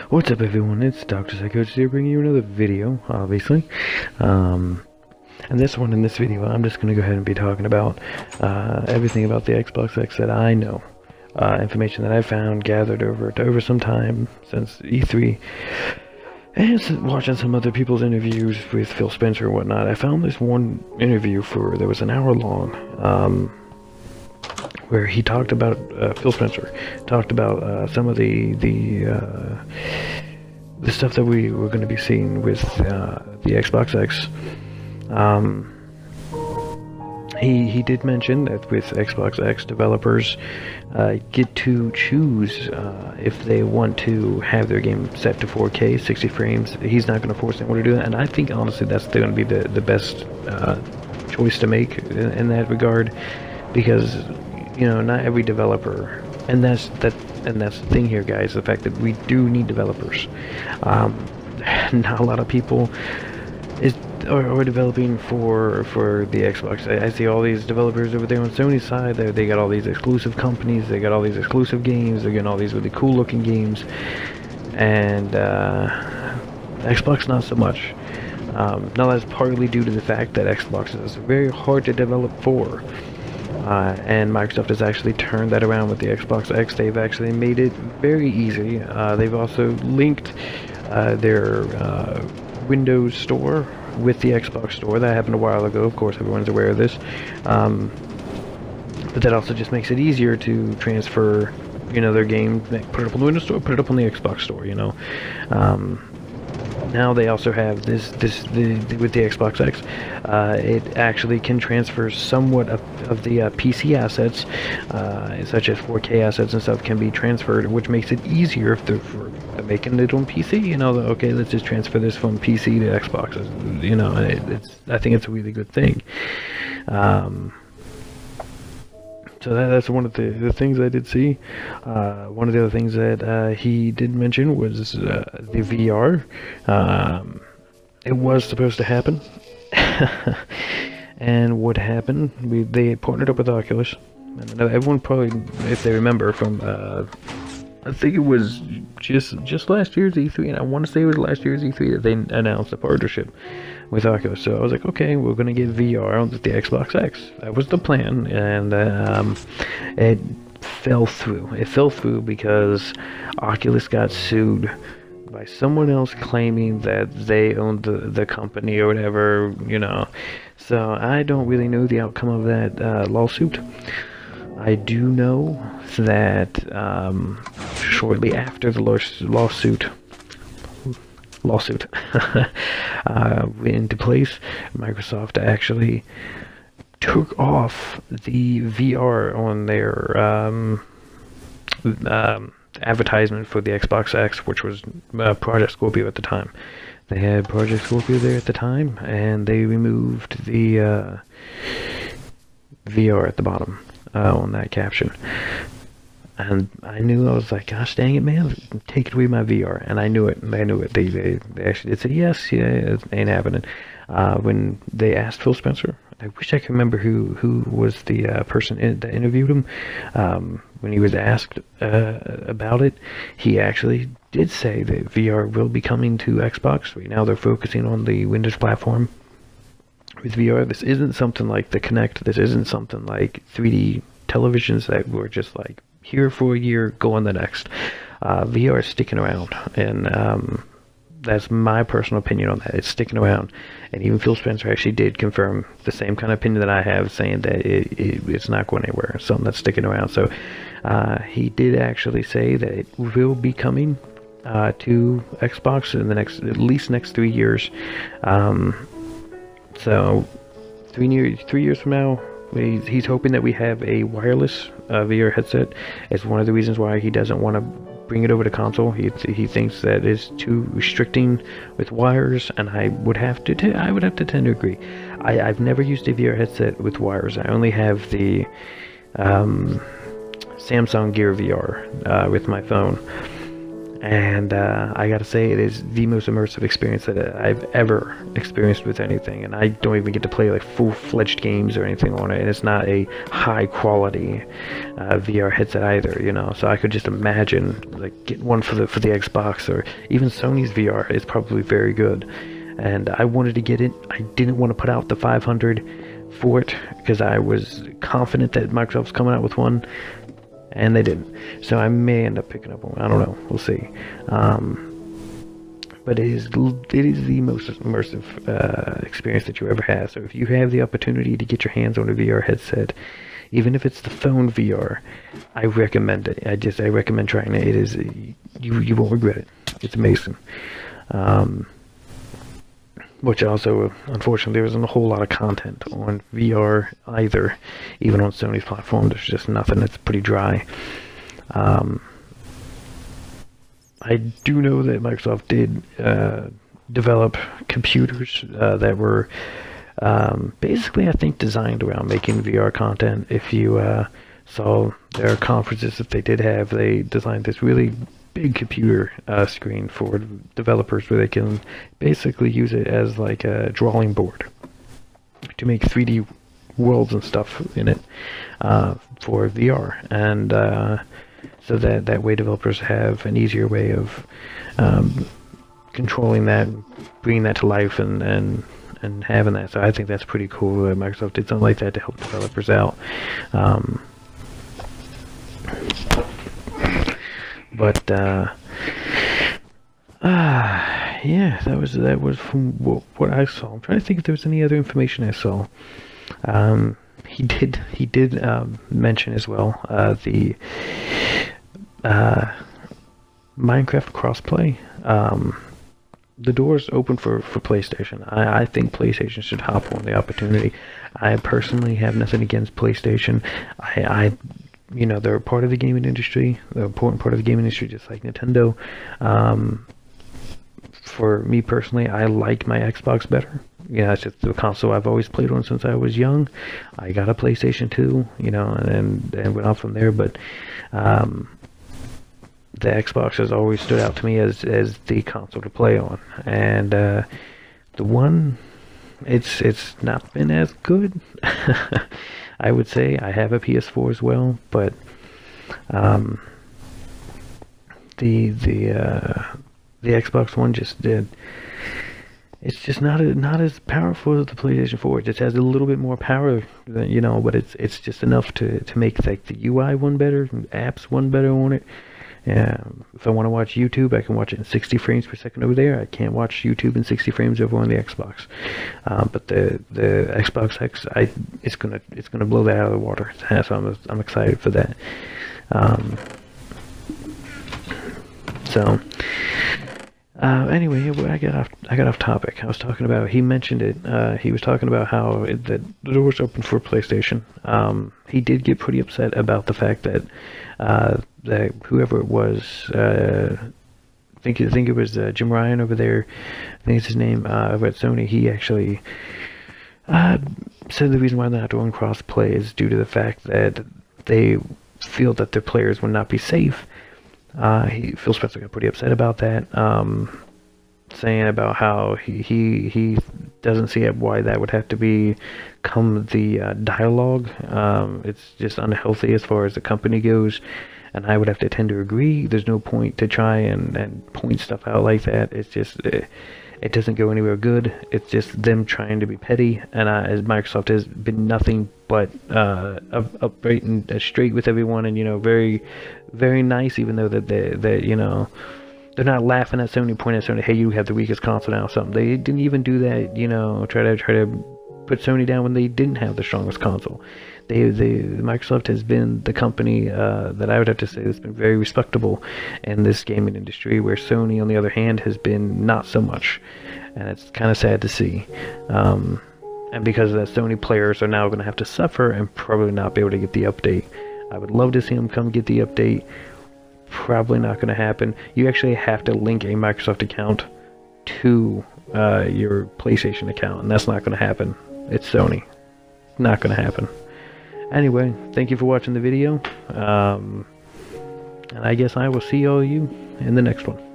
What's up, everyone? It's Dr. Psychosis here, bringing you another video, obviously. And in this video, I'm just going to go ahead and be talking about everything about the Xbox X that I know. Information that I found, gathered over some time since E3. And watching some other people's interviews with Phil Spencer and whatnot, I found this one interview that was an hour long, where he talked about, Phil Spencer talked about some of the stuff that we were going to be seeing with the Xbox X. He did mention that with Xbox X, developers get to choose if they want to have their game set to 4K, 60 frames. He's not going to force anyone to do that, and I think honestly that's going to be the best choice to make in that regard, because not every developer, and that's the thing here, guys, the fact that we do need developers. Not a lot of people are developing for the Xbox. I see all these developers over there on Sony's side. They got all these exclusive companies, they got all these exclusive games, they're getting all these really cool looking games, and Xbox not so much. Now that's partly due to the fact that Xbox is very hard to develop for. And Microsoft has actually turned that around with the Xbox X. They've actually made it very easy. They've also linked their Windows Store with the Xbox Store. That happened a while ago. Of course, everyone's aware of this. But that also just makes it easier to transfer, their game, put it up on the Windows Store, put it up on the Xbox Store. Now they also have this with the Xbox X. It actually can transfer somewhat of the PC assets, such as 4K assets and stuff, can be transferred, which makes it easier if they're making it on PC. Okay, let's just transfer this from PC to Xbox. I think it's a really good thing. So that's one of the things I did see. One of the other things that he did mention was the VR. It was supposed to happen. And what happened, they partnered up with Oculus. And everyone probably, if they remember from, I think it was just last year's E3, and I want to say it was last year's E3 that they announced a partnership with Oculus. So I was like, okay, we're gonna get VR on the Xbox X. That was the plan, and it fell through. It fell through because Oculus got sued by someone else claiming that they owned the company or whatever, So I don't really know the outcome of that lawsuit. I do know that shortly after the lawsuit went into place, Microsoft actually took off the VR on their advertisement for the Xbox X, which was Project Scorpio at the time. They had Project Scorpio there at the time, and they removed the VR at the bottom on that caption. And I knew, I was like, gosh dang it, man, take away my VR. And I knew it. They actually did say, yes, yeah, it ain't happening. When they asked Phil Spencer, I wish I could remember who was the person that interviewed him. When he was asked about it, he actually did say that VR will be coming to Xbox. Right now they're focusing on the Windows platform with VR. This isn't something like the Kinect. This isn't something like 3D televisions that were just like here for a year, go on the next. VR is sticking around, and that's my personal opinion on that. It's sticking around, and even Phil Spencer actually did confirm the same kind of opinion that I have, saying that it's not going anywhere. It's something that's sticking around. So he did actually say that it will be coming to Xbox in the at least next 3 years. So 3 years from now, he's hoping that we have a wireless VR headset. It's one of the reasons why he doesn't want to bring it over to console. He thinks that is too restricting with wires, and I would have to tend to agree. I've never used a VR headset with wires. I only have the Samsung Gear VR with my phone, And I gotta say, it is the most immersive experience that I've ever experienced with anything. And I don't even get to play like full-fledged games or anything on it, and it's not a high-quality VR headset either, you know. So I could just imagine like getting one for the Xbox, or even Sony's VR is probably very good. And I wanted to get it. I didn't want to put out the 500 for it because I was confident that Microsoft's coming out with one, and they didn't. So I may end up picking up one. I don't know. We'll see. But it is the most immersive experience that you ever have. So if you have the opportunity to get your hands on a VR headset, even if it's the phone VR, I recommend it. I recommend trying it. It is you won't regret it. It's amazing. Which also, unfortunately, there isn't a whole lot of content on VR either. Even on Sony's platform, there's just nothing. It's pretty dry. I do know that Microsoft did develop computers that were basically, I think, designed around making VR content. If you saw their conferences that they did have, they designed this really big computer screen for developers where they can basically use it as like a drawing board to make 3D worlds and stuff in it for VR. And so that way developers have an easier way of controlling that, bringing that to life, and having that. So I think that's pretty cool that Microsoft did something like that to help developers out. But yeah, that was from what I saw. I'm trying to think if there was any other information I saw. He did mention as well the Minecraft crossplay. The door's open for PlayStation. I think PlayStation should hop on the opportunity. I personally have nothing against PlayStation. You know, they're part of the gaming industry. They're an important part of the gaming industry, just like Nintendo. For me personally, I like my Xbox better. Yeah, it's just the console I've always played on since I was young. I got a PlayStation 2, you know, and went off from there. But the Xbox has always stood out to me as the console to play on. And the One, it's not been as good. I would say. I have a PS4 as well, but the Xbox One just did. It's just not as powerful as the PlayStation 4. It just has a little bit more power, than, you know, but it's just enough to make like the UI one better, apps one better on it. If I want to watch YouTube, I can watch it in 60 frames per second over there. I can't watch YouTube in 60 frames over on the Xbox. But the Xbox X, it's gonna blow that out of the water. So I'm excited for that. Anyway, I got off topic. I was talking about, he mentioned it. He was talking about how that the door's open for PlayStation. He did get pretty upset about the fact that that whoever it was, I think it was Jim Ryan over there. I think it's his name. Over at Sony, he actually said the reason why they're not doing cross-play is due to the fact that they feel that their players would not be safe. Phil Spencer got pretty upset about that, saying about how he doesn't see why that would have to become the dialogue. It's just unhealthy as far as the company goes, and I would have to tend to agree. There's no point to try and point stuff out like that. It's just it doesn't go anywhere good. It's just them trying to be petty, and as Microsoft has been nothing but upright and straight with everyone, and, you know, very, very nice, even though that they you know, they're not laughing at Sony, pointing at Sony, hey, you have the weakest console now or something. They didn't even do that, you know, try to put Sony down when they didn't have the strongest console. Microsoft has been the company that I would have to say has been very respectable in this gaming industry, where Sony, on the other hand, has been not so much, and it's kind of sad to see. And because of that, Sony players are now going to have to suffer and probably not be able to get the update. I would love to see them come get the update. Probably not going to happen. You actually have to link a Microsoft account to your PlayStation account, and that's not going to happen. It's Sony. Not going to happen. Anyway, thank you for watching the video. And I guess I will see all you in the next one.